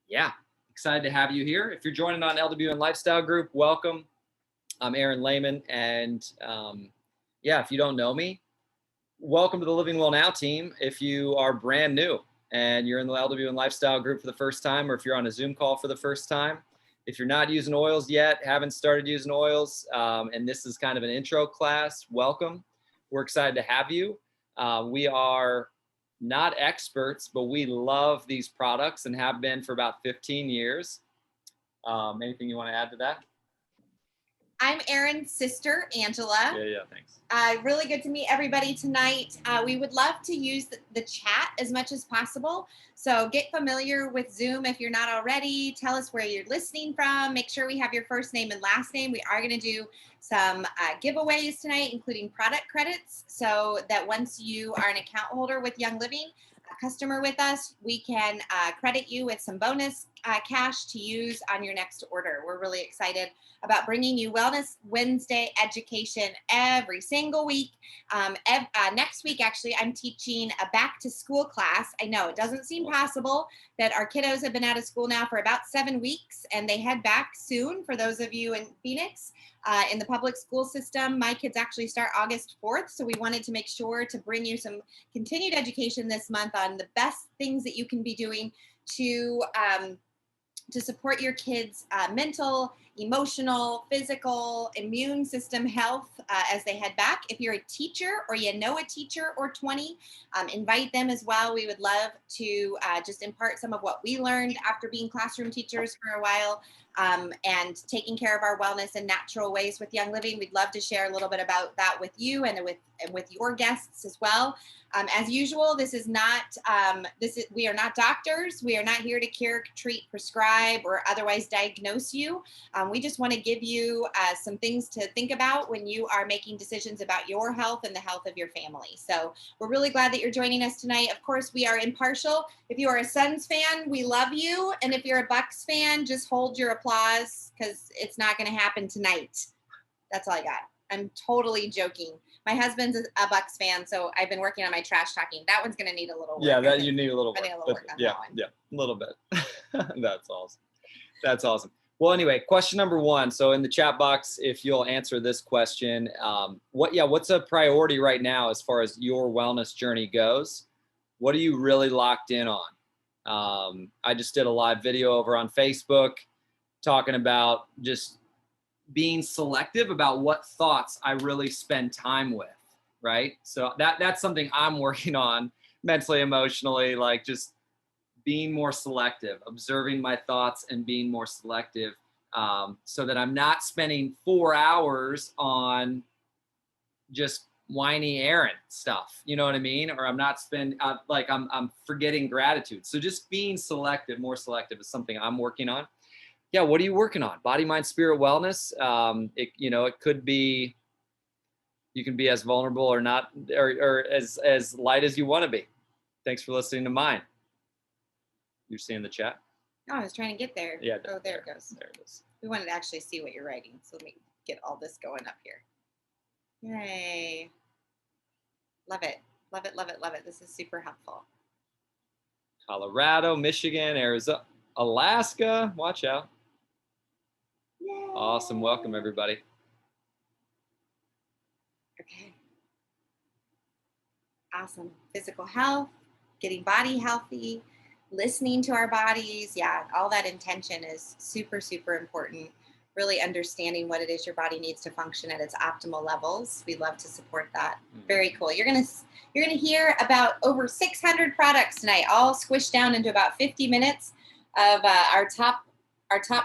Yeah, excited to have you here. If you're joining on LWN Lifestyle Group, welcome. I'm Aaron Lehman, and yeah, if you don't know me, welcome to the Living Well Now team. If you are brand new and you're in the LWN Lifestyle Group for the first time, or if you're on a Zoom call for the first time, if you're not using oils yet, haven't started using oils, and this is kind of an intro class, welcome. We're excited to have you. We are not experts, but we love these products and have been for about 15 years. Anything you want to add to that? I'm Aaron's sister, Angela. Yeah, thanks. Really good to meet everybody tonight. We would love to use the chat as much as possible. So get familiar with Zoom if you're not already. Tell us where you're listening from. Make sure we have your first name and last name. We are going to do some giveaways tonight, including product credits, so that once you are an account holder with Young Living, a customer with us, we can credit you with some bonus cash to use on your next order. We're really excited about bringing you Wellness Wednesday education every single week. Next week, actually, I'm teaching a back to school class. I know it doesn't seem possible that our kiddos have been out of school now for about 7 weeks, and they head back soon for those of you in Phoenix. In the public school system, my kids actually start August 4th, so we wanted to make sure to bring you some continued education this month on the best things that you can be doing to support your kids' mental, emotional, physical, immune system health as they head back. If you're a teacher or you know a teacher or 20, invite them as well. We would love to just impart some of what we learned after being classroom teachers for a while and taking care of our wellness in natural ways with Young Living. We'd love to share a little bit about that with you and with your guests as well. As usual, this is not, we are not doctors. We are not here to cure, treat, prescribe, or otherwise diagnose you. We just want to give you some things to think about when you are making decisions about your health and the health of your family. So we're really glad that you're joining us tonight. Of course, we are impartial. If you are a Suns fan, we love you. And if you're a Bucks fan, just hold your applause because it's not going to happen tonight. That's all I got. I'm totally joking. My husband's a Bucks fan, so I've been working on my trash talking. That one's going to need a little work. Yeah, that you need a little work. On that one. Yeah, a little bit. That's awesome. That's awesome. Well, anyway, question number one. So in the chat box, if you'll answer this question, what's a priority right now as far as your wellness journey goes? What are you really locked in on? I just did a live video over on Facebook talking about just being selective about what thoughts I really spend time with, right? So that's something I'm working on mentally, emotionally, like just being more selective, observing my thoughts and being more selective so that I'm not spending 4 hours on just whiny errand stuff, you know what I mean? Or I'm not I'm forgetting gratitude. So just being selective, more selective is something I'm working on. Yeah, what are you working on? Body, mind, spirit, wellness. It could be, you can be as vulnerable or not, or as light as you want to be. Thanks for listening to mine. You're seeing the chat? Oh, I was trying to get there. Yeah. Oh, there it goes. There it is. We wanted to actually see what you're writing, so let me get all this going up here. Yay. Love it. Love it, love it, love it. This is super helpful. Colorado, Michigan, Arizona, Alaska. Watch out. Yay. Awesome. Welcome, everybody. Okay. Awesome. Physical health, getting body healthy, listening to our bodies. Yeah, all that intention is super, super important. Really understanding what it is your body needs to function at its optimal levels. We love to support that. Very cool. You're gonna hear about over 600 products tonight, all squished down into about 50 minutes of our top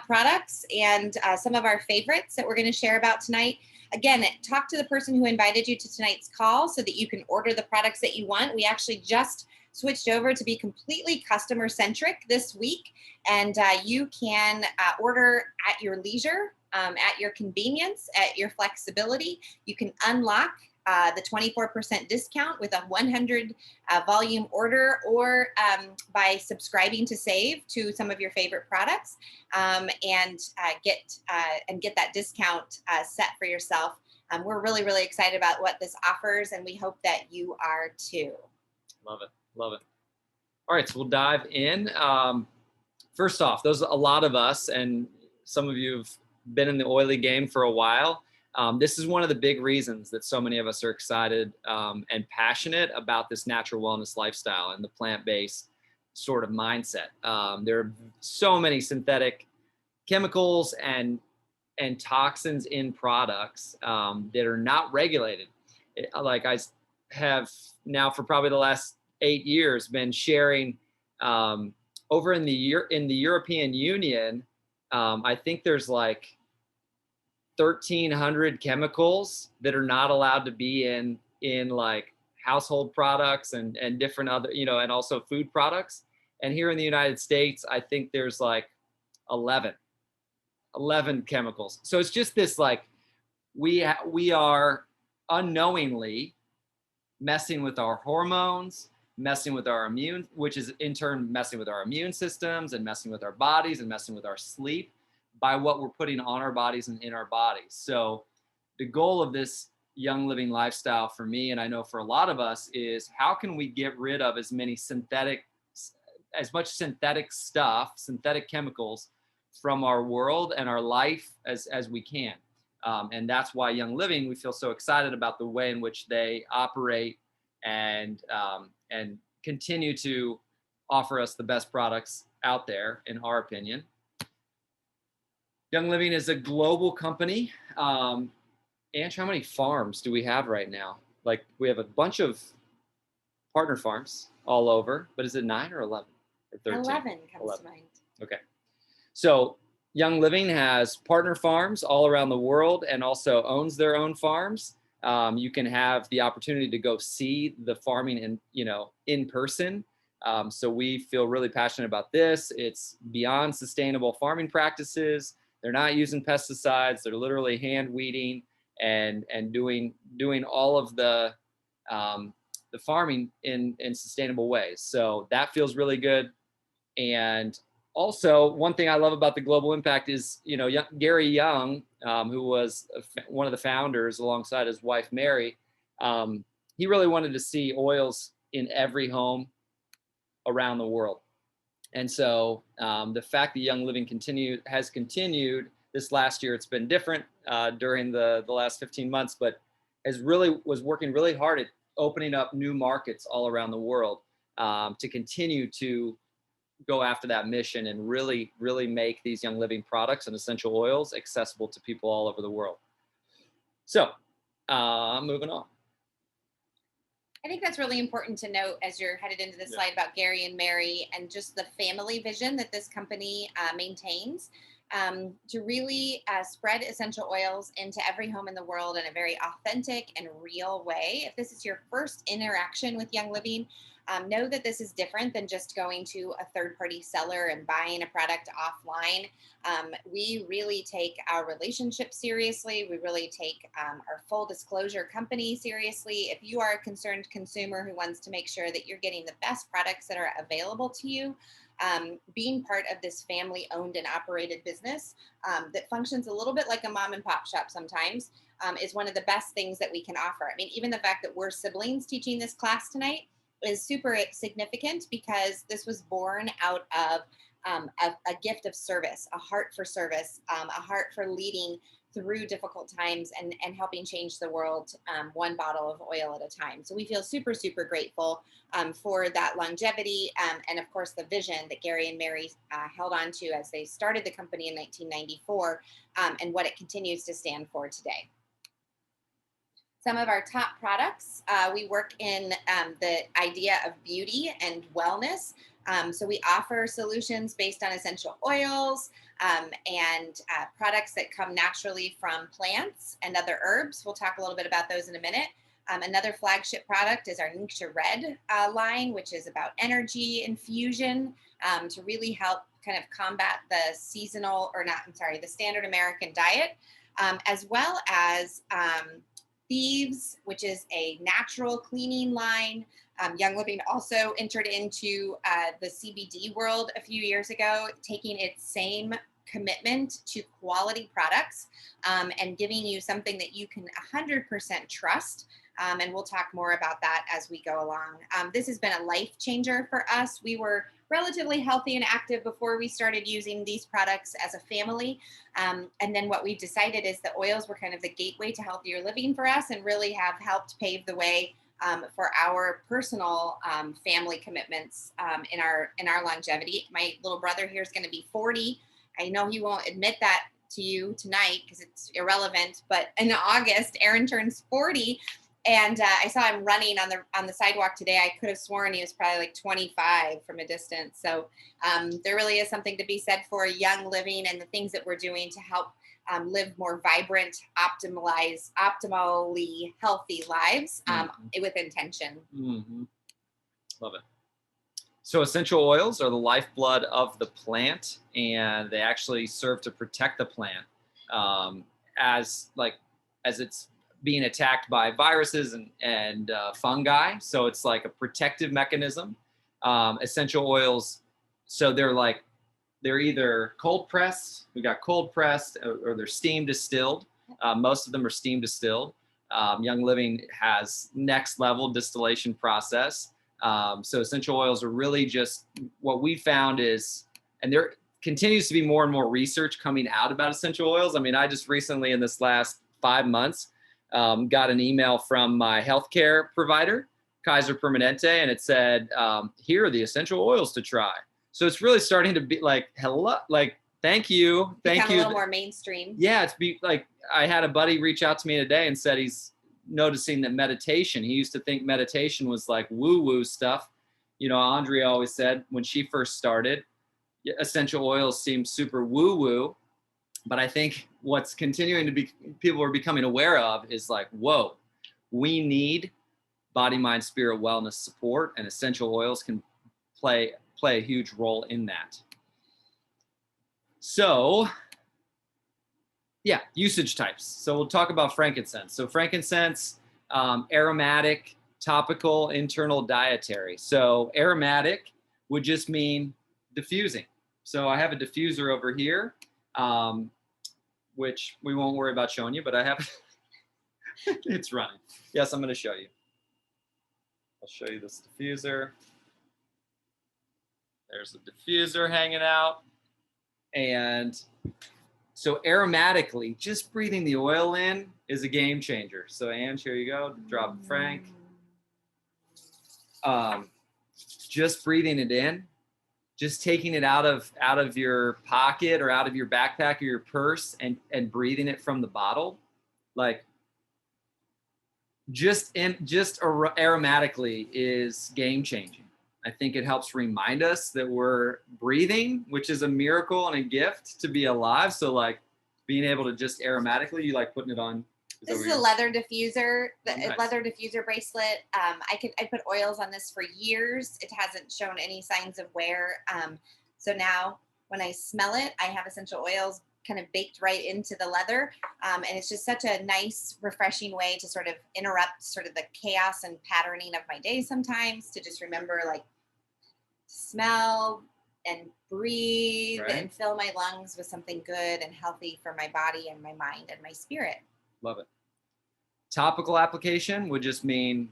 products and some of our favorites that we're going to share about tonight. Again, talk to the person who invited you to tonight's call so that you can order the products that you want. We actually just switched over to be completely customer centric this week, and you can order at your leisure, at your convenience, at your flexibility. You can unlock the 24% discount with a 100 volume order, or by subscribing to Save to some of your favorite products, and get that discount set for yourself. We're really, really excited about what this offers, and we hope that you are too. Love it. Love it. All right, so we'll dive in. first off, those a lot of us, and some of you have been in the oily game for a while. This is one of the big reasons that so many of us are excited and passionate about this natural wellness lifestyle and the plant-based sort of mindset. There are so many synthetic chemicals and toxins in products that are not regulated. Like I have now for probably the last 8 years been sharing over in the European Union. I think there's like 1,300 chemicals that are not allowed to be in like household products and different other, and also food products. And here in the United States, I think there's like 11 chemicals. So it's just this like we are unknowingly messing with our hormones, messing with our immune, which is in turn messing with our immune systems and messing with our bodies and messing with our sleep by what we're putting on our bodies and in our bodies. So the goal of this young living lifestyle for me, and I know for a lot of us, is how can we get rid of as much synthetic stuff, synthetic chemicals from our world and our life as we can. And that's why Young Living, we feel so excited about the way in which they operate and continue to offer us the best products out there, in our opinion. Young Living is a global company. Ange, how many farms do we have right now? Like we have a bunch of partner farms all over, but is it 9 or 11 or 13? 11 comes to mind. Okay. So Young Living has partner farms all around the world and also owns their own farms. You can have the opportunity to go see the farming in person. So we feel really passionate about this. It's beyond sustainable farming practices. They're not using pesticides. They're literally hand weeding and doing all of the farming in sustainable ways. So that feels really good. And also, one thing I love about the global impact is, Gary Young, who was one of the founders alongside his wife, Mary, he really wanted to see oils in every home around the world. And so the fact that Young Living has continued this last year, it's been different during the last 15 months, but was working really hard at opening up new markets all around the world to continue to go after that mission and really, really make these Young Living products and essential oils accessible to people all over the world. So moving on. I think that's really important to note as you're headed into this slide about Gary and Mary and just the family vision that this company maintains to really spread essential oils into every home in the world in a very authentic and real way. If this is your first interaction with Young Living, know that this is different than just going to a third-party seller and buying a product offline. We really take our relationship seriously. We really take our full disclosure company seriously. If you are a concerned consumer who wants to make sure that you're getting the best products that are available to you, being part of this family-owned and operated business that functions a little bit like a mom and pop shop sometimes is one of the best things that we can offer. I mean, even the fact that we're siblings teaching this class tonight is super significant because this was born out of a gift of service, a heart for service, a heart for leading through difficult times and helping change the world one bottle of oil at a time. So we feel super, super grateful for that longevity and of course the vision that Gary and Mary held on to as they started the company in 1994 and what it continues to stand for today. Some of our top products, we work in the idea of beauty and wellness. So we offer solutions based on essential oils and products that come naturally from plants and other herbs. We'll talk a little bit about those in a minute. Another flagship product is our Ningxia Red line, which is about energy infusion to really help kind of combat the the standard American diet, as well as Thieves, which is a natural cleaning line. Young Living also entered into the CBD world a few years ago, taking its same commitment to quality products and giving you something that you can 100% trust And we'll talk more about that as we go along. This has been a life changer for us. We were relatively healthy and active before we started using these products as a family. And then what we decided is the oils were kind of the gateway to healthier living for us, and really have helped pave the way for our personal family commitments in our longevity. My little brother here is going to be 40. I know he won't admit that to you tonight because it's irrelevant, but in August, Aaron turns 40. And I saw him running on the sidewalk today. I could have sworn he was probably like 25 from a distance. So there really is something to be said for young living and the things that we're doing to help live more vibrant, optimally healthy lives with intention. Mm-hmm. Love it. So essential oils are the lifeblood of the plant, and they actually serve to protect the plant as it's being attacked by viruses and fungi. So it's like a protective mechanism. Essential oils, so they're either cold pressed, we got cold pressed, or they're steam distilled. Most of them are steam distilled. Young Living has next level distillation process. So essential oils are really just what we found is, and there continues to be more and more research coming out about essential oils. I mean, I just recently in this last 5 months got an email from my healthcare provider, Kaiser Permanente, and it said, here are the essential oils to try. So it's really starting to be like, hello, like, thank you. Become a little more mainstream. Yeah, I had a buddy reach out to me today and said he's noticing that meditation, he used to think meditation was like woo-woo stuff. You know, Andrea always said when she first started, essential oils seem super woo-woo. But I think what's continuing to be, people are becoming aware of is like, whoa, we need body, mind, spirit, wellness support, and essential oils can play a huge role in that. So yeah, usage types. So we'll talk about frankincense. So frankincense, aromatic, topical, internal, dietary. So aromatic would just mean diffusing. So I have a diffuser over here, which we won't worry about showing you, but I have, it's running. Yes, I'm going to show you. I'll show you this diffuser. There's the diffuser hanging out. And so aromatically, just breathing the oil in is a game changer. So Ange, here you go, drop Frank. Just breathing it in, just taking it out of your pocket or out of your backpack or your purse and breathing it from the bottle, like just aromatically is game changing. I think it helps remind us that we're breathing, which is a miracle and a gift to be alive. So like being able to just aromatically, you like putting it on. This is a leather diffuser, nice. Leather diffuser bracelet. I put oils on this for years. It hasn't shown any signs of wear. So now when I smell it, I have essential oils kind of baked right into the leather. And it's just such a nice, refreshing way to sort of interrupt sort of the chaos and patterning of my day sometimes, to just remember like smell and breathe and fill my lungs with something good and healthy for my body and my mind and my spirit. Love it. Topical application would just mean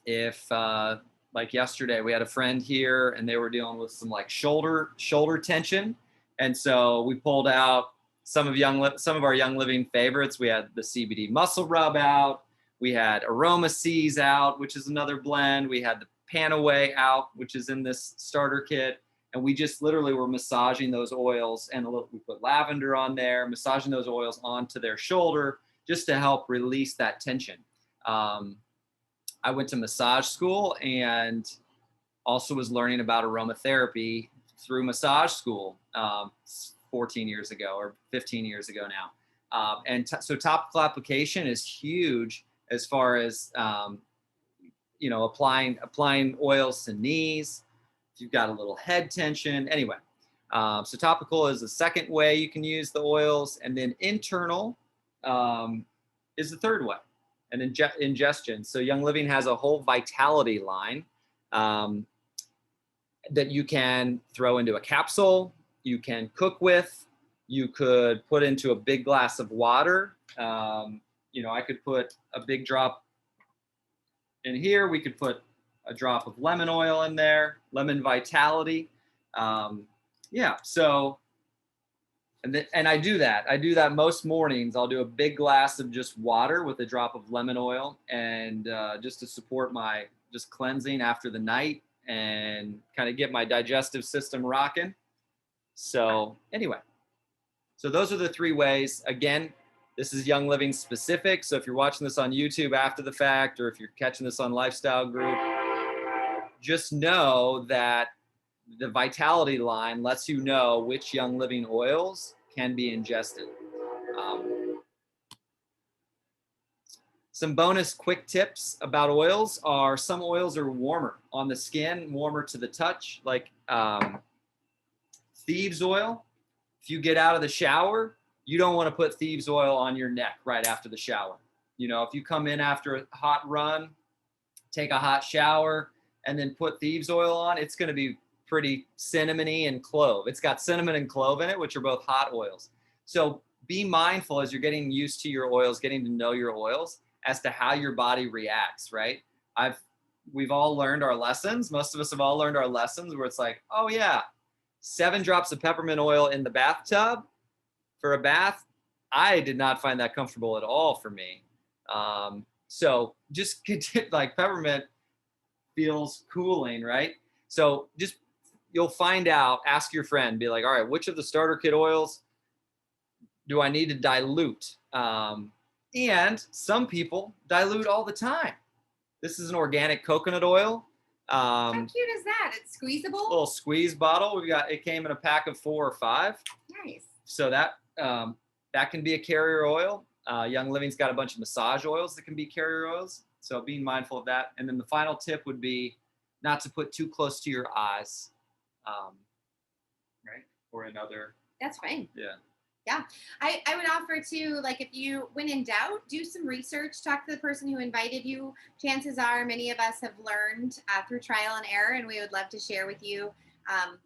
if like yesterday we had a friend here and they were dealing with some like shoulder tension. And so we pulled out some of our Young Living favorites. We had the CBD muscle rub out. We had Aroma C's out, which is another blend. We had the Panaway out, which is in this starter kit. And we just literally were massaging those oils, and we put lavender on there, massaging those oils onto their shoulder just to help release that tension. I went to massage school and also was learning about aromatherapy through massage school 14 years ago or 15 years ago now. So topical application is huge as far as, applying oils to knees. If you've got a little head tension. Anyway, so topical is the second way you can use the oils. And then internal is the third way, and ingestion. So Young Living has a whole vitality line that you can throw into a capsule, you can cook with, you could put into a big glass of water. I could put a big drop in here. We could put a drop of lemon oil in there, lemon vitality. Yeah, so, and I do that. I do that most mornings. I'll do a big glass of just water with a drop of lemon oil, and just to support my just cleansing after the night and kind of get my digestive system rocking. So anyway, so those are the 3 ways. Again, this is Young Living specific. So if you're watching this on YouTube after the fact, or if you're catching this on Lifestyle Group, just know that the vitality line lets you know which Young Living oils can be ingested. Some bonus quick tips about oils are some oils are warmer on the skin, warmer to the touch, like Thieves oil. If you get out of the shower, you don't want to put Thieves oil on your neck right after the shower. You know, if you come in after a hot run, take a hot shower, and then put Thieves oil on, it's going to be pretty cinnamony and clove. It's got cinnamon and clove in it, which are both hot oils. So be mindful as you're getting used to your oils, getting to know your oils, as to how your body reacts, right? We've all learned our lessons. Most of us have all learned our lessons where it's like, oh yeah, 7 drops of peppermint oil in the bathtub for a bath. I did not find that comfortable at all for me. So just like peppermint feels cooling, right? So just, you'll find out, ask your friend, be like, all right, which of the starter kit oils do I need to dilute? And some people dilute all the time. This is an organic coconut oil. How cute is that? It's squeezable. Little squeeze bottle. It came in a pack of 4 or 5. Nice. So that can be a carrier oil. Young Living's got a bunch of massage oils that can be carrier oils. So being mindful of that. And then the final tip would be not to put too close to your eyes, right? Or another. That's fine. Yeah. Yeah. I would offer to, like, if you, when in doubt, do some research, talk to the person who invited you. Chances are many of us have learned through trial and error, and we would love to share with you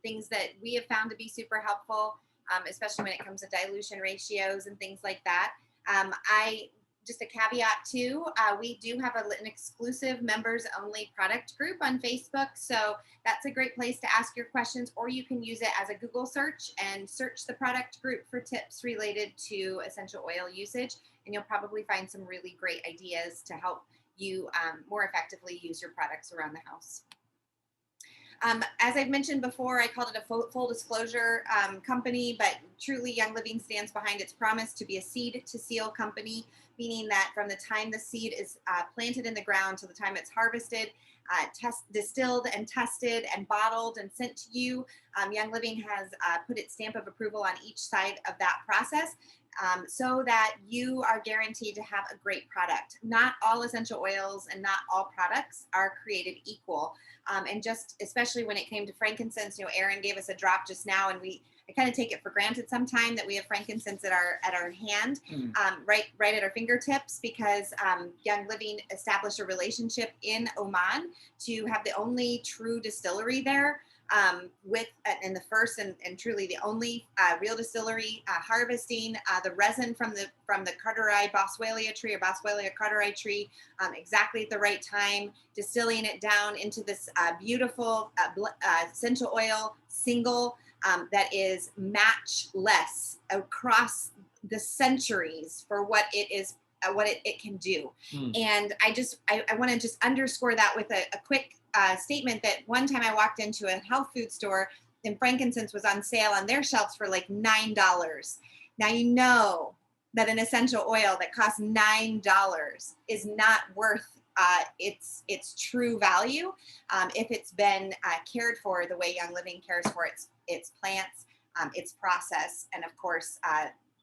things that we have found to be super helpful, especially when it comes to dilution ratios and things like that. Just a caveat too, we do have an exclusive members only product group on Facebook. So that's a great place to ask your questions, or you can use it as a Google search and search the product group for tips related to essential oil usage. And you'll probably find some really great ideas to help you more effectively use your products around the house. As I've mentioned before, I called it a full disclosure company, but truly Young Living stands behind its promise to be a seed to seal company, meaning that from the time the seed is planted in the ground to the time it's harvested, distilled and tested and bottled and sent to you, Young Living has put its stamp of approval on each side of that process. So that you are guaranteed to have a great product. Not all essential oils and not all products are created equal. And just especially when it came to frankincense, Aaron gave us a drop just now, and I kind of take it for granted sometime that we have frankincense at our hand, right at our fingertips, because Young Living established a relationship in Oman to have the only true distillery there. In the first and truly the only real distillery harvesting the resin from the Carteri boswellia tree or Boswellia carteri tree exactly at the right time, distilling it down into this beautiful essential oil single that is matchless across the centuries for what it is. What it can do. And I want to just underscore that with a quick statement that one time I walked into a health food store and frankincense was on sale on their shelves for like $9. Now, you know that an essential oil that costs $9 is not worth its true value if it's been cared for the way Young Living cares for its plants, its process, and of course,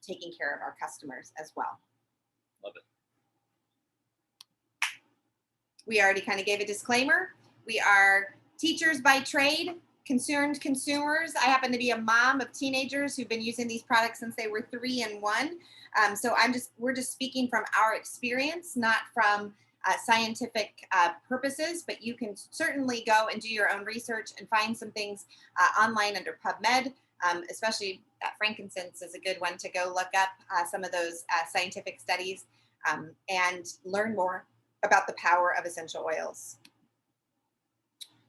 taking care of our customers as well. Love it. We already kind of gave a disclaimer. We are teachers by trade, concerned consumers. I happen to be a mom of teenagers who've been using these products since they were 3 and 1. So we're just speaking from our experience, not from scientific purposes, but you can certainly go and do your own research and find some things online under PubMed. Especially frankincense is a good one to go look up some of those scientific studies and learn more about the power of essential oils.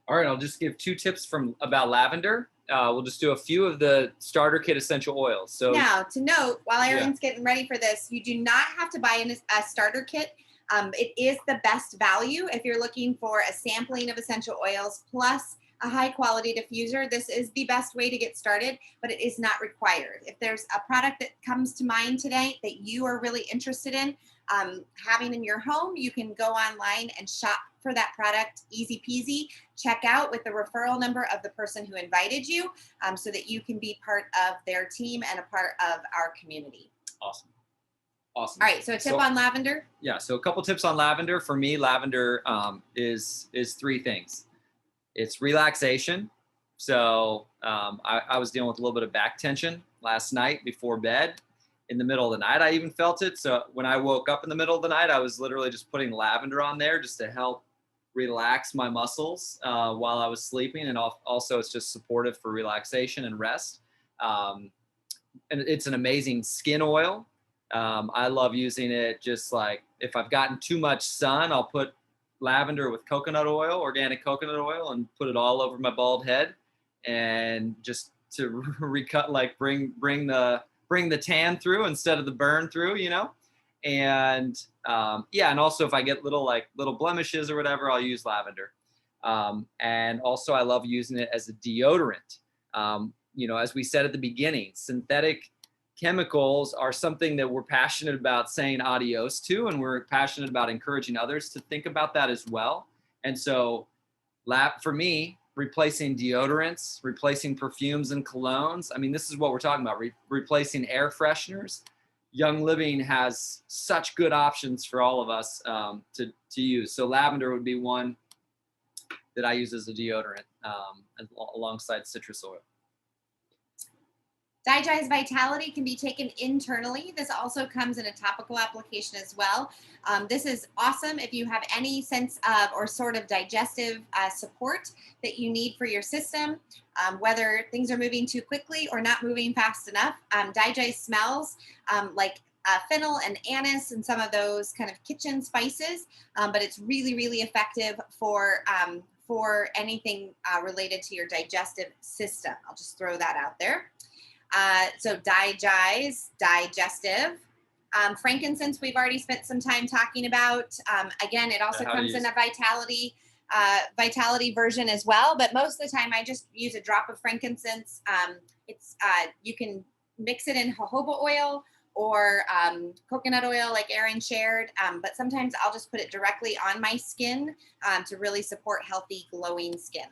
All right, I'll just give 2 tips about lavender. We'll just do a few of the starter kit essential oils. So now, to note, while Aaron's getting ready for this, you do not have to buy a starter kit. It is the best value if you're looking for a sampling of essential oils plus a high quality diffuser. This is the best way to get started, but it is not required. If there's a product that comes to mind today that you are really interested in having in your home, you can go online and shop for that product, easy peasy. Check out with the referral number of the person who invited you so that you can be part of their team and a part of our community. Awesome. Awesome. All right, so a tip on lavender. Yeah, so a couple tips on lavender. For me, lavender is 3 things. It's relaxation. So I was dealing with a little bit of back tension last night before bed. In the middle of the night, I even felt it. So when I woke up in the middle of the night, I was literally just putting lavender on there just to help relax my muscles while I was sleeping. And also it's just supportive for relaxation and rest. And it's an amazing skin oil. I love using it just like if I've gotten too much sun, I'll put lavender with coconut oil, organic coconut oil, and put it all over my bald head, and just to recut, like bring the tan through instead of the burn through, you know. And and also if I get little blemishes or whatever, I'll use lavender. And also I love using it as a deodorant. As we said at the beginning, synthetic chemicals are something that we're passionate about saying adios to, and we're passionate about encouraging others to think about that as well. And so for me, replacing deodorants, replacing perfumes and colognes, I mean, this is what we're talking about, replacing air fresheners. Young Living has such good options for all of us to use. So lavender would be one that I use as a deodorant alongside citrus oil. Digest Vitality can be taken internally. This also comes in a topical application as well. This is awesome if you have any sense of or sort of digestive support that you need for your system, whether things are moving too quickly or not moving fast enough. Digest smells like fennel and anise and some of those kind of kitchen spices, but it's really, really effective for anything related to your digestive system. I'll just throw that out there. So digestive. Frankincense, we've already spent some time talking about. Again, it also comes in a vitality version as well, but most of the time I just use a drop of frankincense. You can mix it in jojoba oil or coconut oil like Aaron shared, but sometimes I'll just put it directly on my skin to really support healthy, glowing skin.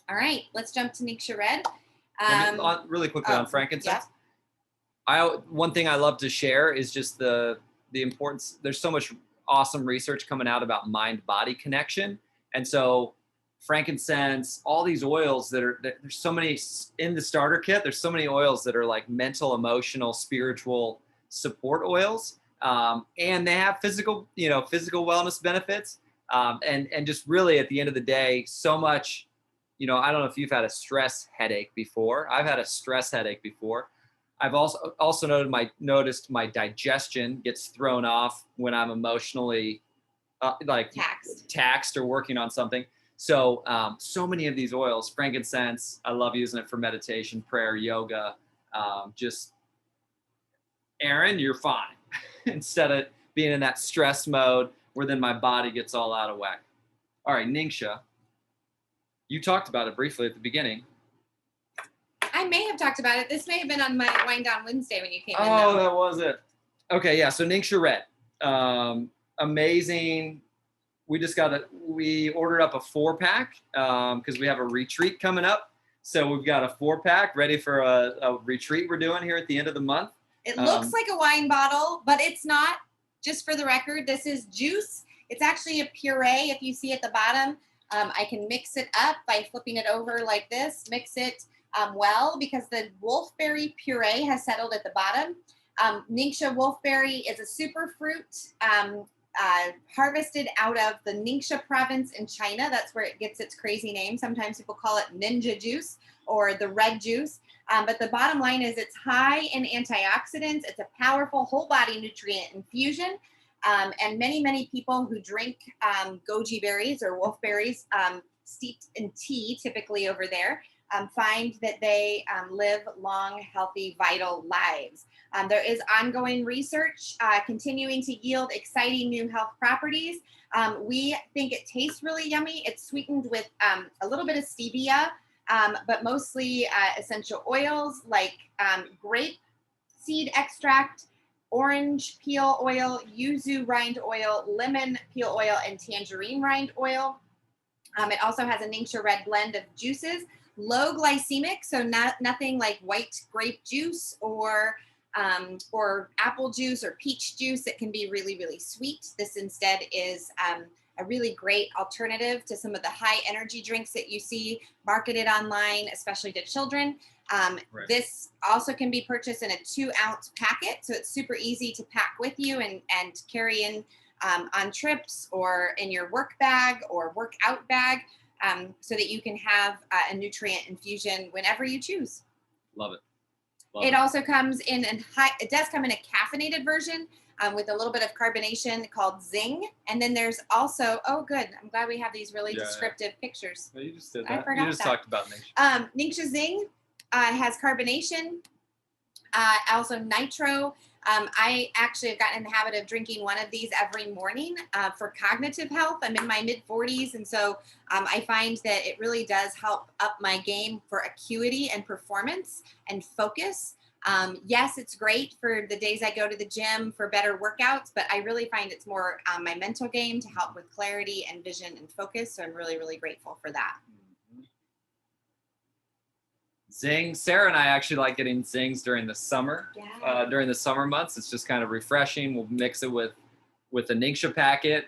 All right, let's jump to Ningxia Red. Really quickly on frankincense. Yeah. One thing I love to share is just the importance. There's so much awesome research coming out about mind-body connection. And so frankincense, all these oils there's so many in the starter kit. There's so many oils that are like mental, emotional, spiritual support oils. And they have physical wellness benefits. And just really at the end of the day, so much. I don't know if you've had a stress headache before. I've had a stress headache before. I've also noticed my digestion gets thrown off when I'm emotionally taxed or working on something. So so many of these oils, frankincense, I love using it for meditation, prayer, yoga. Just Aaron, you're fine. Instead of being in that stress mode where then my body gets all out of whack. All right, Ningxia. You talked about it briefly at the beginning. I may have talked about it. This may have been on my Wind Down Wednesday when you came in. Oh, that was it. Okay, yeah. So Ningxia Red, amazing. We ordered up a 4-pack because we have a retreat coming up. So we've got a 4-pack ready for a retreat we're doing here at the end of the month. It looks like a wine bottle, but it's not. Just for the record, this is juice. It's actually a puree. If you see at the bottom. I can mix it up by flipping it over like this, mix it well because the wolfberry puree has settled at the bottom. Ningxia wolfberry is a superfruit harvested out of the Ningxia province in China. That's where it gets its crazy name. Sometimes people call it ninja juice or the red juice. But the bottom line is it's high in antioxidants. It's a powerful whole body nutrient infusion. And many people who drink goji berries or wolf berries steeped in tea, typically over there, find that they live long, healthy, vital lives. There is ongoing research continuing to yield exciting new health properties. We think it tastes really yummy. It's sweetened with a little bit of stevia, but mostly essential oils like grape seed extract, orange peel oil, yuzu rind oil, lemon peel oil, and tangerine rind oil. It also has a Ningxia red blend of juices, low glycemic, so nothing like white grape juice or apple juice or peach juice that can be really sweet. This instead is a really great alternative to some of the high energy drinks that you see marketed online, especially to children. This also can be purchased in a 2-ounce packet, so it's super easy to pack with you and carry in on trips or in your work bag or workout bag, so that you can have a nutrient infusion whenever you choose. Love it. It also comes in it does come in a caffeinated version with a little bit of carbonation called Zing. And then there's also, oh good, I'm glad we have these really descriptive pictures. Well, you just did that. I forgot You just that. talked about Ningxia. Ningxia Zing has carbonation, also Nitro. I actually have gotten in the habit of drinking one of these every morning for cognitive health. I'm in my mid-40s, and so I find that it really does help up my game for acuity and performance and focus. Yes, it's great for the days I go to the gym for better workouts, but I really find it's more my mental game to help with clarity and vision and focus. So I'm really grateful for that. Zing. Sarah and I actually like getting zings during the summer. Yeah. During the summer months, it's just kind of refreshing. We'll mix it with a Ningxia packet,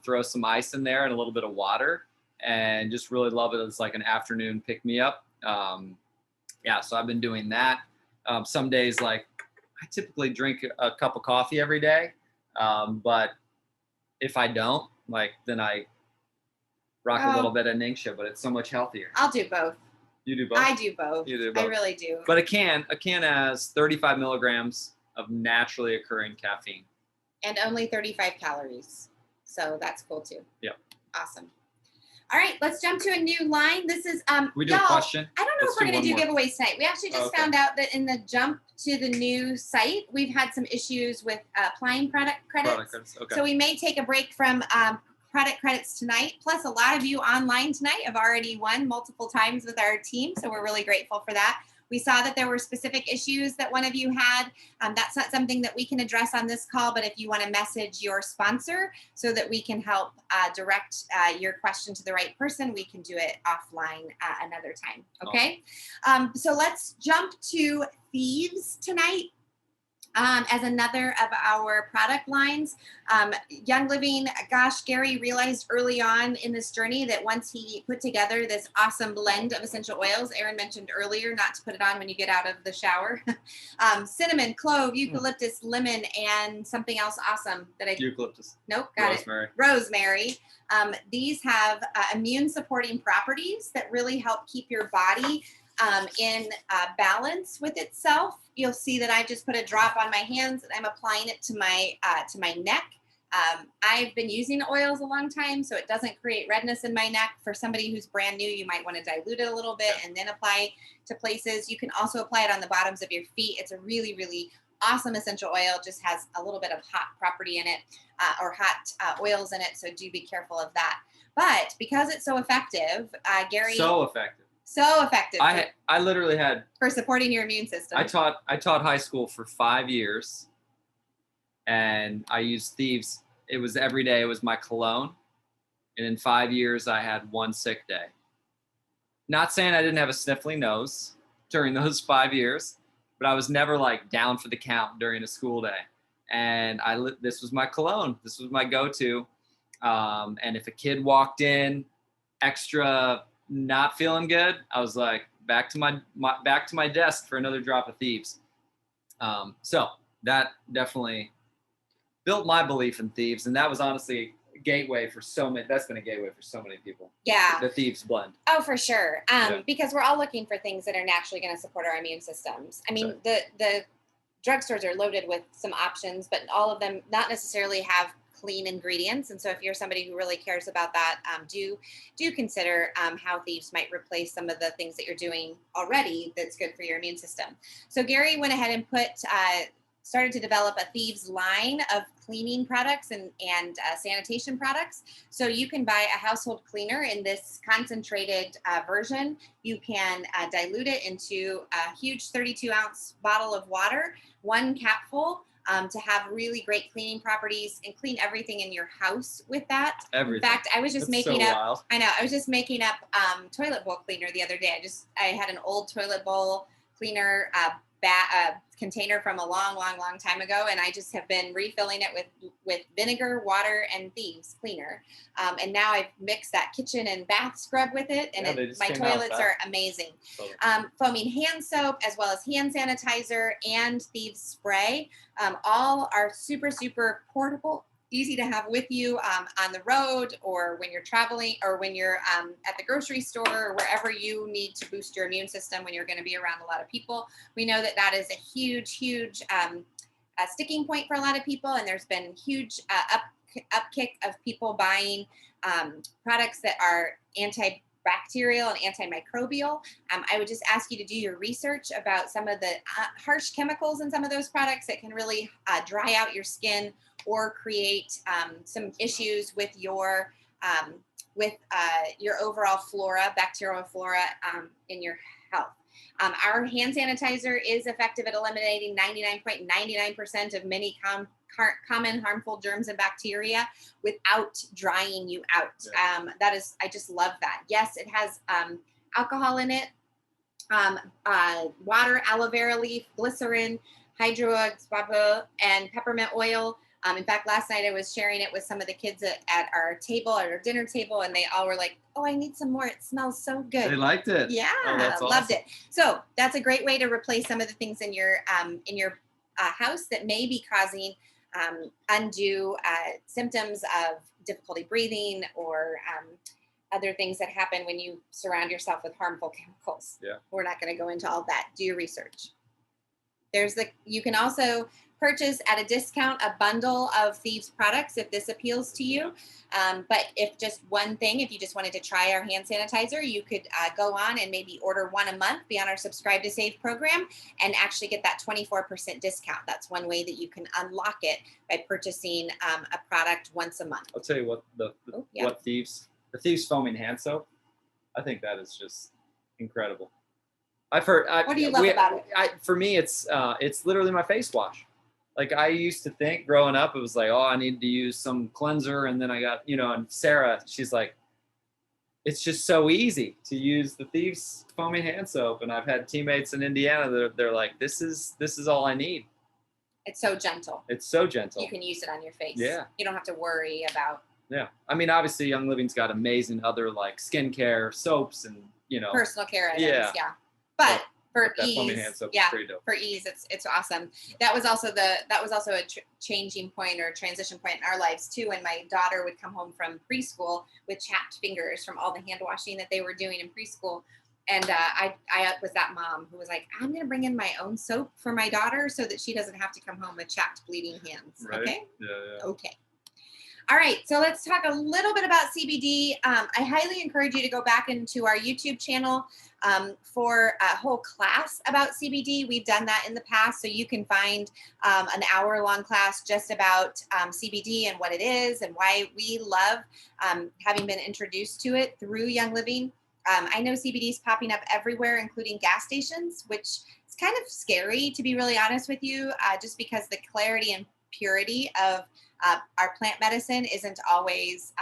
throw some ice in there and a little bit of water, and just really love it as like an afternoon pick me up. So I've been doing that. Some days, like I typically drink a cup of coffee every day, but if I don't, then I rock a little bit of Ningxia. But it's so much healthier. I'll do both. You do both? I do both. You do both. I really do. But a can has 35 milligrams of naturally occurring caffeine. And only 35 calories. So that's cool too. Yep. Awesome. All right, let's jump to a new line. This is we do a question. I don't know if we're going to do giveaways tonight. We actually just found out that in the jump to the new site, we've had some issues with applying product credits. Okay. So we may take a break from product credits tonight. Plus, a lot of you online tonight have already won multiple times with our team, so we're really grateful for that. We saw that there were specific issues that one of you had. That's not something that we can address on this call, but if you want to message your sponsor so that we can help direct your question to the right person, we can do it offline another time, okay? Awesome. So let's jump to Thieves tonight. As another of our product lines. Young Living, gosh, Gary realized early on in this journey that once he put together this awesome blend of essential oils, Aaron mentioned earlier, not to put it on when you get out of the shower, cinnamon, clove, eucalyptus, lemon, and something else awesome that eucalyptus. Nope, got Rosemary. it. Rosemary. These have immune supporting properties that really help keep your body in balance with itself. You'll see that I just put a drop on my hands and I'm applying it to my neck. I've been using oils a long time, so it doesn't create redness in my neck. For somebody who's brand new, you might want to dilute it a little bit and then apply to places. You can also apply it on the bottoms of your feet. It's a really awesome essential oil. Just has a little bit of hot property in it, or hot oils in it, so do be careful of that. But because it's so effective, Gary... So effective. I literally had for supporting your immune system. I taught high school for 5 years, and I used Thieves. It was every day. It was my cologne, and in 5 years, I had one sick day. Not saying I didn't have a sniffly nose during those 5 years, but I was never like down for the count during a school day. And this was my cologne. This was my go-to. And if a kid walked in extra not feeling good, I was like back to my desk for another drop of Thieves. So that definitely built my belief in Thieves, and that was honestly a gateway for so many. That's been a gateway for so many people. Yeah, the Thieves blend. Oh, for sure. Because we're all looking for things that are naturally going to support our immune systems. I mean, the drugstores are loaded with some options, but all of them not necessarily have clean ingredients. And so if you're somebody who really cares about that, do consider how Thieves might replace some of the things that you're doing already that's good for your immune system. So Gary went ahead and started to develop a Thieves line of cleaning products and sanitation products. So you can buy a household cleaner in this concentrated version. You can dilute it into a huge 32-ounce bottle of water, 1 capful, to have really great cleaning properties and clean everything in your house with that. Everything. In fact, I was just That's making so up. wild. I know. I was just making up toilet bowl cleaner the other day. I had an old toilet bowl cleaner container from a long time ago, and I just have been refilling it with vinegar, water, and Thieves cleaner. And now I've mixed that kitchen and bath scrub with it, and my toilets are amazing. Foaming hand soap, as well as hand sanitizer and Thieves spray, all are super portable, easy to have with you on the road, or when you're traveling, or when you're at the grocery store, or wherever you need to boost your immune system when you're going to be around a lot of people. We know that is a huge sticking point for a lot of people, and there's been huge upkick of people buying products that are antibacterial and antimicrobial. I would just ask you to do your research about some of the harsh chemicals in some of those products that can really dry out your skin or create some issues with your overall flora, bacterial flora in your health. Our hand sanitizer is effective at eliminating 99.99% of many common harmful germs and bacteria without drying you out. Yeah. I just love that. Yes, it has alcohol in it, water, aloe vera leaf, glycerin, hydroxyapatite, and peppermint oil. In fact, last night I was sharing it with some of the kids at our dinner table, and they all were like, "Oh, I need some more. It smells so good." They liked it. Yeah, that's loved awesome. it. So that's a great way to replace some of the things in your house that may be causing undue symptoms of difficulty breathing or other things that happen when you surround yourself with harmful chemicals. Yeah. We're not going to go into all that. Do your research. You can also purchase at a discount a bundle of Thieves products if this appeals to you. But if you just wanted to try our hand sanitizer, you could go on and maybe order 1 a month, be on our Subscribe to Save program, and actually get that 24% discount. That's one way that you can unlock it by purchasing a product once a month. I'll tell you what, the Thieves foaming hand soap, I think that is just incredible. I've heard. What do you love about it? For me, it's literally my face wash. Like, I used to think growing up, it was like, oh, I need to use some cleanser, and then I got, and Sarah, she's like, it's just so easy to use the Thieves foaming hand soap, and I've had teammates in Indiana that they're like, this is all I need. It's so gentle. It's so gentle. You can use it on your face. Yeah. You don't have to worry about. Yeah, I mean, obviously, Young Living's got amazing other like skincare soaps and personal care items. Yeah. But for that ease, hand soap is pretty dope. For ease, it's awesome. That was also a changing point or transition point in our lives too. When my daughter would come home from preschool with chapped fingers from all the hand washing that they were doing in preschool, and I was that mom who was like, I'm going to bring in my own soap for my daughter so that she doesn't have to come home with chapped, bleeding hands. Right? Okay. Yeah. Okay. All right, so let's talk a little bit about CBD. I highly encourage you to go back into our YouTube channel for a whole class about CBD. We've done that in the past, so you can find an hour-long class just about CBD and what it is and why we love having been introduced to it through Young Living. I know CBD is popping up everywhere, including gas stations, which is kind of scary, to be really honest with you, just because the clarity and purity of our plant medicine isn't always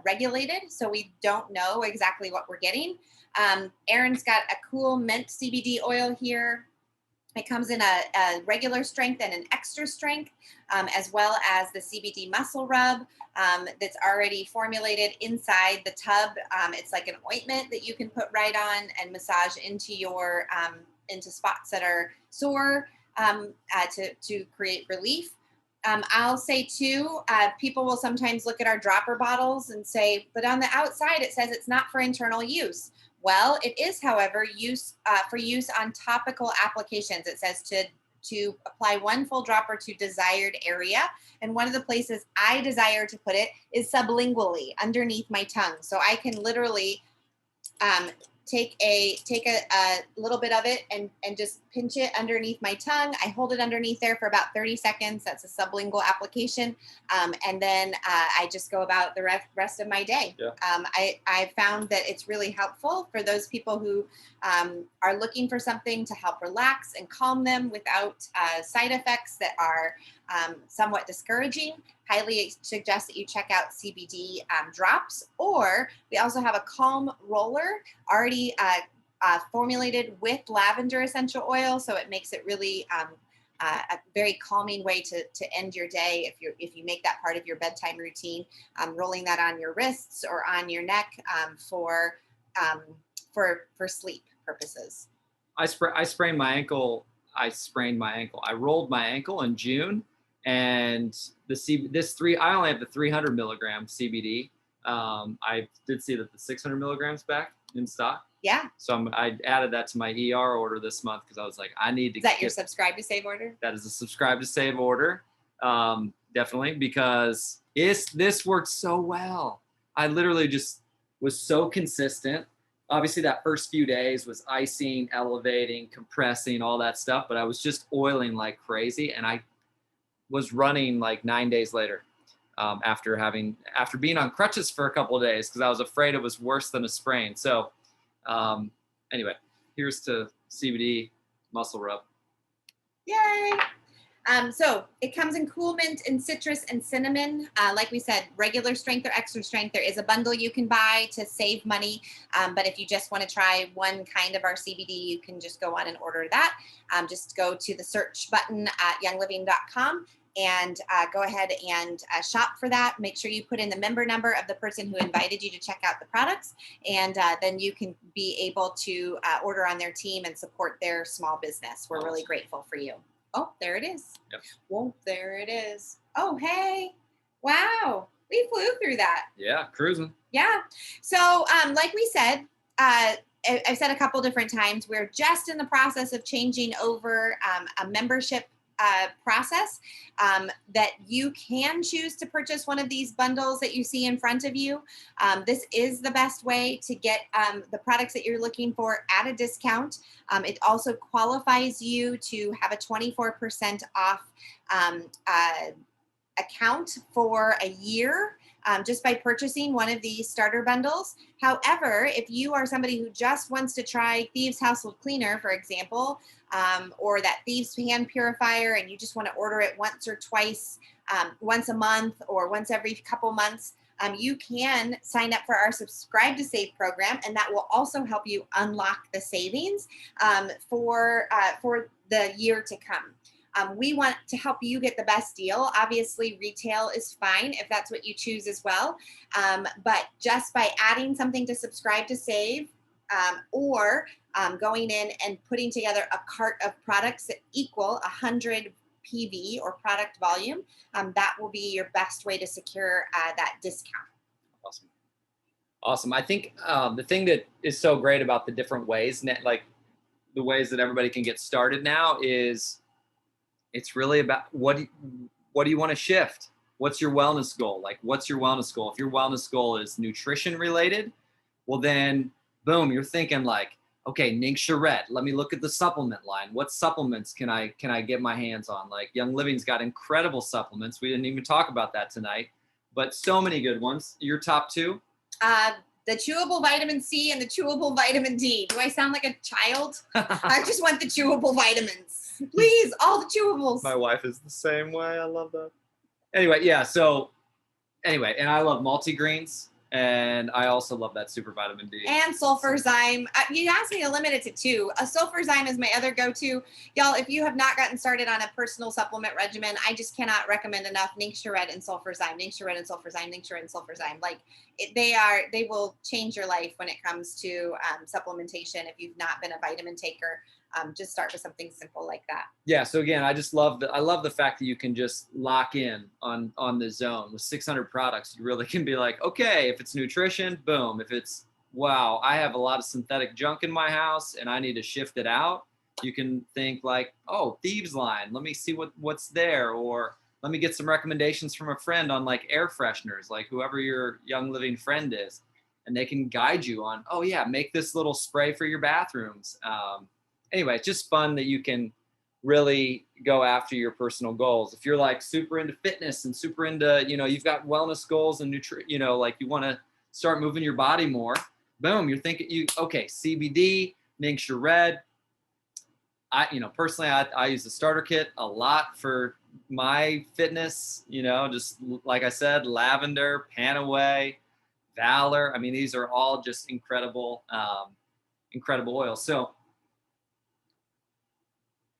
regulated, so we don't know exactly what we're getting. Erin's got a cool mint CBD oil here. It comes in a regular strength and an extra strength, as well as the CBD muscle rub that's already formulated inside the tub. It's like an ointment that you can put right on and massage into your into spots that are sore to create relief. I'll say too, people will sometimes look at our dropper bottles and say, but on the outside it says it's not for internal use. Well, it is, however, for use on topical applications. It says to to apply 1 full dropper to desired area. And one of the places I desire to put it is sublingually underneath my tongue. So I can literally take a little bit of it and just pinch it underneath my tongue. I hold it underneath there for about 30 seconds. That's a sublingual application. And then I just go about the rest of my day. Yeah. I found that it's really helpful for those people who are looking for something to help relax and calm them without side effects that are somewhat discouraging. Highly suggest that you check out CBD drops, or we also have a calm roller already formulated with lavender essential oil, so it makes it really a very calming way to end your day if you make that part of your bedtime routine. Rolling that on your wrists or on your neck for sleep purposes. I sprained my ankle. I rolled my ankle in June, and I only have the 300 milligram CBD. I did see that the 600 milligrams back in stock. Yeah. So I added that to my ER order this month because I was like, I need to. Is that your subscribe to save order? That is a subscribe to save order, definitely, because this worked so well. I literally just was so consistent. Obviously, that first few days was icing, elevating, compressing, all that stuff, but I was just oiling like crazy, and I was running like 9 days later after being on crutches for a couple of days because I was afraid it was worse than a sprain. So anyway, here's to CBD muscle rub. Yay! So it comes in cool mint and citrus and cinnamon. Like we said, regular strength or extra strength. There is a bundle you can buy to save money. But if you just want to try one kind of our CBD, you can just go on and order that. Just go to the search button at youngliving.com and go ahead and shop for that. Make sure you put in the member number of the person who invited you to check out the products. And then you can be able to order on their team and support their small business. We're really grateful for you. Oh, there it is. Yep. Whoa, there it is. Oh, hey. Wow. We flew through that. Yeah, cruising. Yeah. So like we said, I've said a couple different times, we're just in the process of changing over a membership process that you can choose to purchase one of these bundles that you see in front of you. This is the best way to get the products that you're looking for at a discount. It also qualifies you to have a 24% off account for a year just by purchasing one of these starter bundles. However, if you are somebody who just wants to try Thieves Household Cleaner, for example, or that Thieves hand purifier, and you just want to order it once or twice, once a month or once every couple months, you can sign up for our subscribe to save program, and that will also help you unlock the savings for the year to come. We want to help you get the best deal. Obviously, retail is fine if that's what you choose as well. But just by adding something to subscribe to save, or going in and putting together a cart of products that equal 100 PV or product volume, that will be your best way to secure that discount. Awesome. I think the thing that is so great about the different ways, like the ways that everybody can get started now, is it's really about what do you want to shift? What's your wellness goal? Like, what's your wellness goal? If your wellness goal is nutrition related, well then, boom, you're thinking like, okay, Ningxia Red, let me look at the supplement line. What supplements can I get my hands on? Like Young Living's got incredible supplements. We didn't even talk about that tonight, but so many good ones. Your top two? The chewable vitamin C and the chewable vitamin D. Do I sound like a child? I just want the chewable vitamins. Please, all the chewables. My wife is the same way. I love that. Anyway, yeah. So anyway, and I love multigreens, and I also love that super vitamin D. And sulfurzyme. You asked me to limit it to 2. A sulfurzyme is my other go-to. Y'all, if you have not gotten started on a personal supplement regimen, I just cannot recommend enough Ningxia Red and sulfurzyme. Ningxia Red and sulfurzyme. Ningxia Red and sulfurzyme. Like, they will change your life when it comes to supplementation. If you've not been a vitamin taker, just start with something simple like that. Yeah. So again, I love the fact that you can just lock in on the zone with 600 products. You really can be like, okay, if it's nutrition, boom. If it's, wow, I have a lot of synthetic junk in my house and I need to shift it out. You can think like, oh, Thieves line. Let me see what's there, or let me get some recommendations from a friend on like air fresheners, like whoever your Young Living friend is, and they can guide you on, oh yeah, make this little spray for your bathrooms. Anyway, it's just fun that you can really go after your personal goals. If you're like super into fitness and super into, you've got wellness goals and like you want to start moving your body more, boom, you're thinking okay, CBD, Ningxia Red. Personally, I use the starter kit a lot for my fitness, just like I said, Lavender, Panaway, Valor. I mean, these are all just incredible oils. So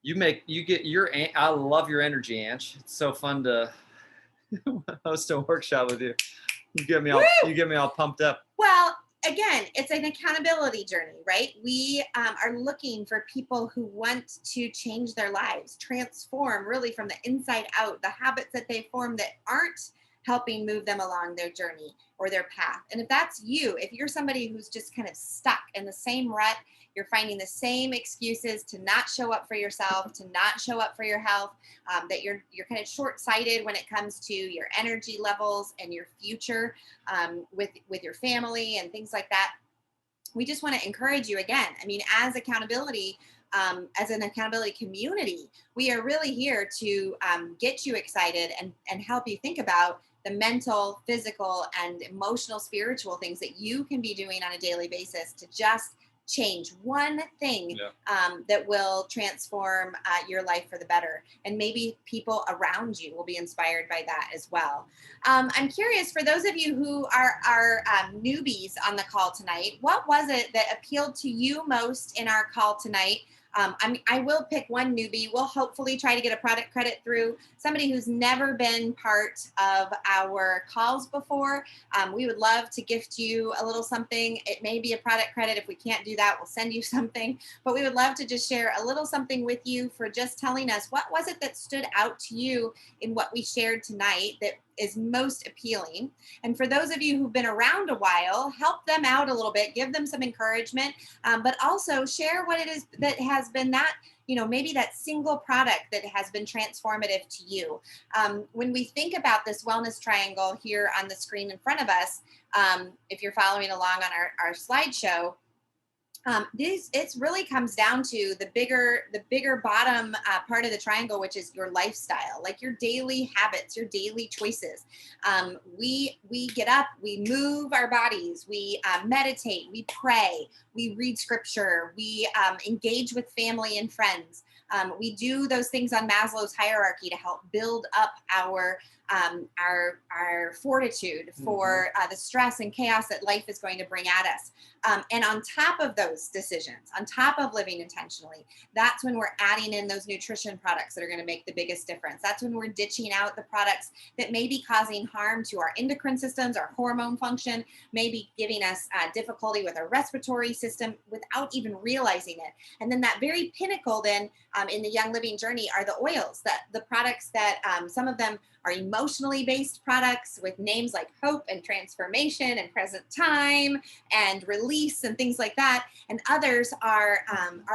I love your energy, Ange. It's so fun to host a workshop with you. You get me all pumped up. Well, again, it's an accountability journey, right? We are looking for people who want to change their lives, transform really from the inside out, the habits that they form that aren't helping move them along their journey or their path. And if that's you, if you're somebody who's just kind of stuck in the same rut, you're finding the same excuses to not show up for yourself, to not show up for your health, that you're kind of short-sighted when it comes to your energy levels and your future, with your family and things like that. We just want to encourage you again. I mean, as an accountability community, we are really here to get you excited and help you think about the mental, physical, and emotional, spiritual things that you can be doing on a daily basis to just change one thing that will transform your life for the better. And maybe people around you will be inspired by that as well. I'm curious, for those of you who are newbies on the call tonight, what was it that appealed to you most in our call tonight? I will pick one newbie. We'll hopefully try to get a product credit through somebody who's never been part of our calls before. We would love to gift you a little something. It may be a product credit. If we can't do that, we'll send you something. But we would love to just share a little something with you for just telling us what was it that stood out to you in what we shared tonight that is most appealing. And for those of you who've been around a while, help them out a little bit, give them some encouragement, but also share what it is that has been that, maybe that single product that has been transformative to you. When we think about this wellness triangle here on the screen in front of us, if you're following along on our slideshow, it really comes down to the bigger bottom part of the triangle, which is your lifestyle, like your daily habits, your daily choices. We get up, we move our bodies, we meditate, we pray, we read scripture, we engage with family and friends. We do those things on Maslow's hierarchy to help build up our fortitude for the stress and chaos that life is going to bring at us. And on top of those decisions, on top of living intentionally, that's when we're adding in those nutrition products that are going to make the biggest difference. That's when we're ditching out the products that may be causing harm to our endocrine systems, our hormone function, maybe giving us difficulty with our respiratory system without even realizing it. And then that very pinnacle then in the Young Living journey are the oils, the products that some of them are emotionally based products with names like hope and transformation and present time and release and things like that. And others are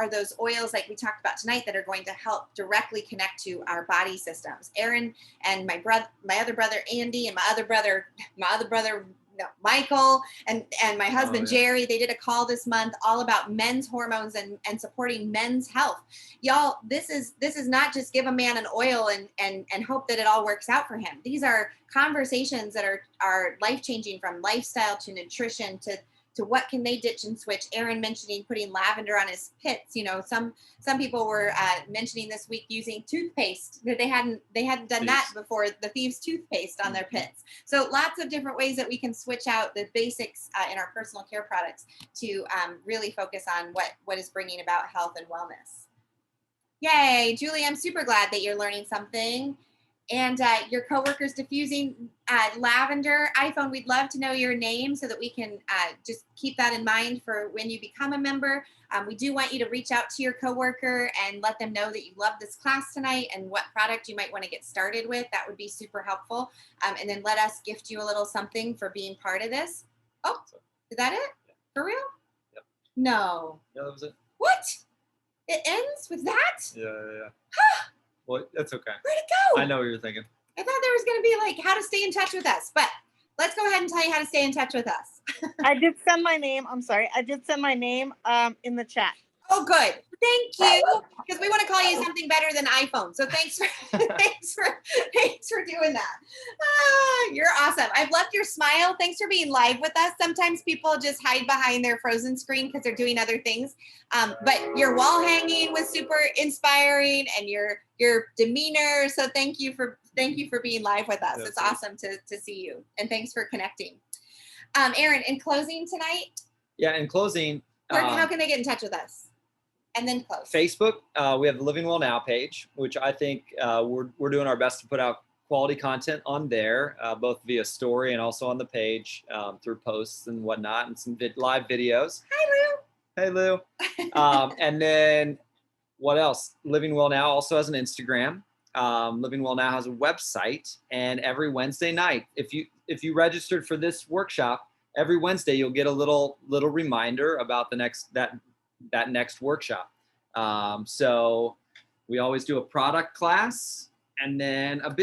those oils like we talked about tonight that are going to help directly connect to our body systems. Aaron and my other brother Andy and my other brother Michael and my husband Jerry, they did a call this month all about men's hormones and supporting men's health. Y'all, this is not just give a man an oil and hope that it all works out for him. These are conversations that are life-changing, from lifestyle to nutrition to what can they ditch and switch. Aaron mentioning putting lavender on his pits. Some people were mentioning this week using toothpaste that they hadn't done that before, the Thieves toothpaste on their pits. So lots of different ways that we can switch out the basics in our personal care products to really focus on what is bringing about health and wellness. Yay, Julie, I'm super glad that you're learning something. And your coworkers diffusing lavender iPhone, we'd love to know your name so that we can just keep that in mind for when you become a member. We do want you to reach out to your coworker and let them know that you love this class tonight and what product you might want to get started with. That would be super helpful. And then let us gift you a little something for being part of this. Oh, is that it? For real? Yep. No. Yeah, that was it. What? It ends with that? Yeah. Well, that's okay. Where'd it go? I know what you're thinking. I thought there was going to be like how to stay in touch with us, but let's go ahead and tell you how to stay in touch with us. I did send my name. I'm sorry. I did send my name in the chat. Oh, good. Thank you. Because we want to call you something better than iPhone. So thanks for thanks for doing that. You're awesome. I've loved your smile. Thanks for being live with us. Sometimes people just hide behind their frozen screen because they're doing other things. But your wall hanging was super inspiring, and your demeanor. So thank you for being live with us. It's awesome to see you, and thanks for connecting. Aaron, in closing tonight. Yeah, in closing. How can they get in touch with us? And then close. Facebook, we have the Living Well Now page, which I think we're doing our best to put out quality content on there, both via story and also on the page through posts and whatnot, and some live videos. Hi, Lou. Hey, Lou. And then what else? Living Well Now also has an Instagram. Living Well Now has a website, and every Wednesday night, if you registered for this workshop, every Wednesday you'll get a little reminder about that next workshop. So we always do a product class and then a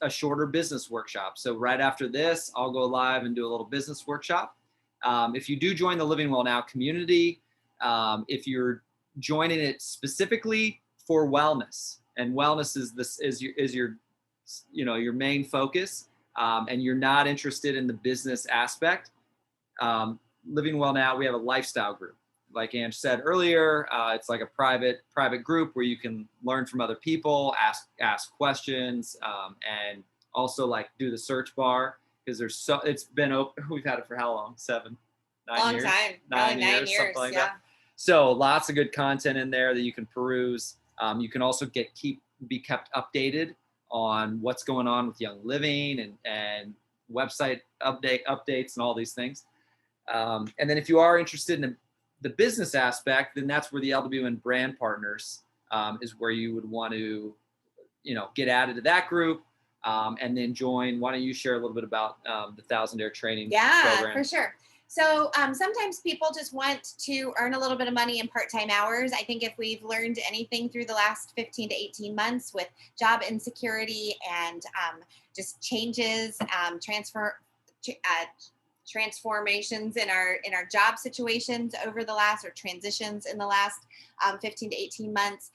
shorter business workshop. So right after this, I'll go live and do a little business workshop. If you do join the Living Well Now community, if you're joining it specifically for wellness, and wellness is your main focus, and you're not interested in the business aspect, Living Well Now, we have a lifestyle group. Like Ange said earlier, it's like a private group where you can learn from other people, ask questions, and also like do the search bar, because it's been open. We've had it for how long? 7, 9 years? Long time. 9 years, something like that. So lots of good content in there that you can peruse. You can also be kept updated on what's going on with Young Living and website updates and all these things. And then if you are interested in the business aspect, then that's where the LWN brand partners is where you would want to, get added to that group, and then join. Why don't you share a little bit about the 1,000 Dare training program? For sure. So sometimes people just want to earn a little bit of money in part-time hours. I think if we've learned anything through the last 15 to 18 months with job insecurity and just changes, transformations in our job situations over the last, or transitions in the last 15 to 18 months,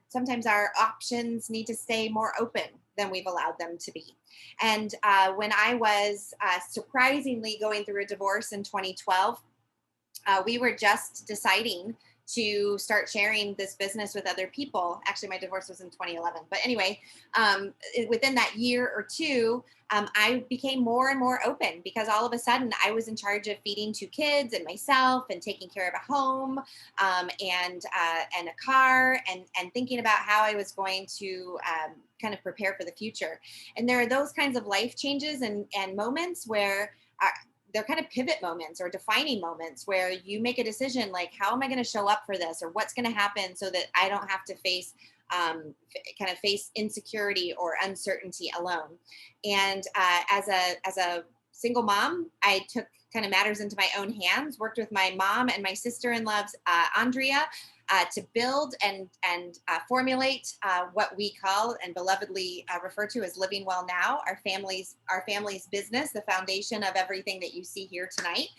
sometimes our options need to stay more open than we've allowed them to be. And when I was surprisingly going through a divorce in 2012, we were just deciding to start sharing this business with other people. Actually, my divorce was in 2011. But anyway, within that year or two, I became more and more open, because all of a sudden I was in charge of feeding 2 kids and myself, and taking care of a home, and a car, and thinking about how I was going to kind of prepare for the future. And there are those kinds of life changes and moments where they're kind of pivot moments or defining moments where you make a decision like, how am I going to show up for this, or what's going to happen so that I don't have to face insecurity or uncertainty alone. And as a single mom, I took kind of matters into my own hands, worked with my mom and my sister-in-law's Andrea to build and formulate what we call and belovedly refer to as Living Well Now, our family's business, the foundation of everything that you see here tonight.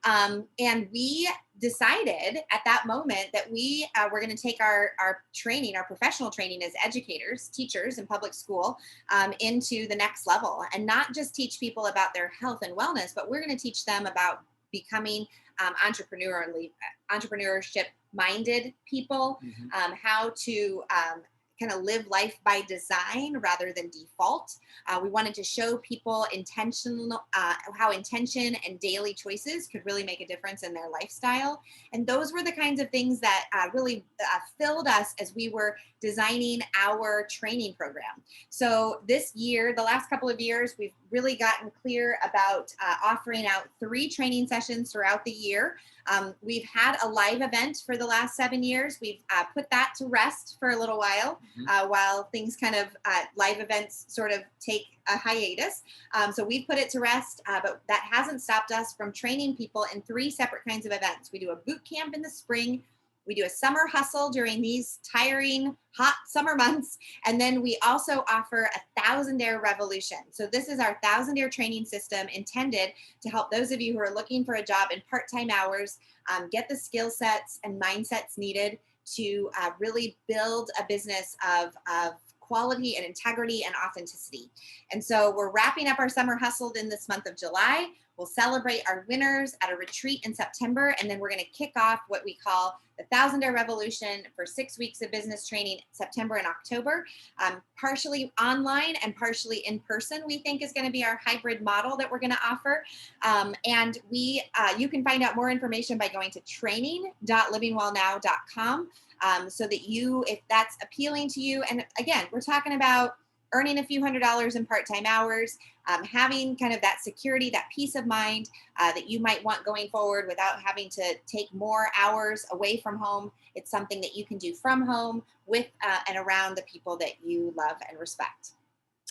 And we decided at that moment that we were going to take our training, our professional training as educators, teachers in public school, into the next level, and not just teach people about their health and wellness, but we're going to teach them about becoming entrepreneurship minded people, how to kind of live life by design rather than default. We wanted to show people how intention and daily choices could really make a difference in their lifestyle. And those were the kinds of things that really filled us as we were designing our training program. So this year, the last couple of years, we've really gotten clear about offering out 3 training sessions throughout the year. We've had a live event for the last 7 years. We've put that to rest for a little while, while things kind of live events sort of take a hiatus. So we've put it to rest, but that hasn't stopped us from training people in 3 separate kinds of events. We do a boot camp in the spring. We do a summer hustle during these tiring, hot summer months. And then we also offer a 1,000-Dare Revolution. So this is our 1,000-Dare training system intended to help those of you who are looking for a job in part-time hours get the skill sets and mindsets needed to really build a business of quality and integrity and authenticity. And so we're wrapping up our summer hustle in this month of July. We'll celebrate our winners at a retreat in September, and then we're going to kick off what we call the 1,000-Dare Revolution for 6 weeks of business training, September and October, partially online and partially in person. We think is going to be our hybrid model that we're going to offer. And you can find out more information by going to training.livingwellnow.com, so that if that's appealing to you, and again, we're talking about earning a few $100s in part-time hours, having kind of that security, that peace of mind that you might want going forward without having to take more hours away from home. It's something that you can do from home with and around the people that you love and respect.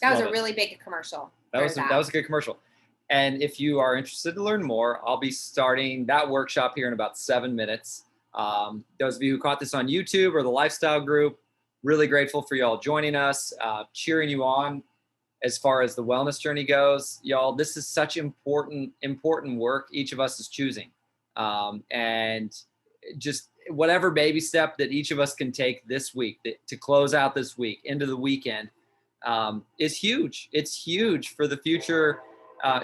That was a really big commercial. That was a good commercial. And if you are interested to learn more, I'll be starting that workshop here in about 7 minutes. Those of you who caught this on YouTube or the lifestyle group, really grateful for y'all joining us, cheering you on as far as the wellness journey goes. Y'all, this is such important work each of us is choosing. And just whatever baby step that each of us can take this week to close out this week into the weekend is huge. It's huge for the future.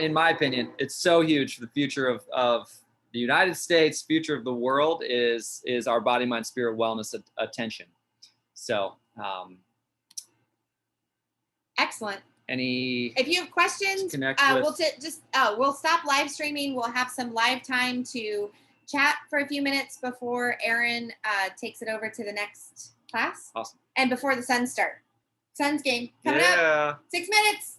In my opinion, it's so huge for the future of the United States, future of the world is our body, mind, spirit, wellness attention. So, excellent. If you have questions, we'll stop live streaming. We'll have some live time to chat for a few minutes before Aaron takes it over to the next class. Awesome. And before the Suns start. Suns game coming up. 6 minutes.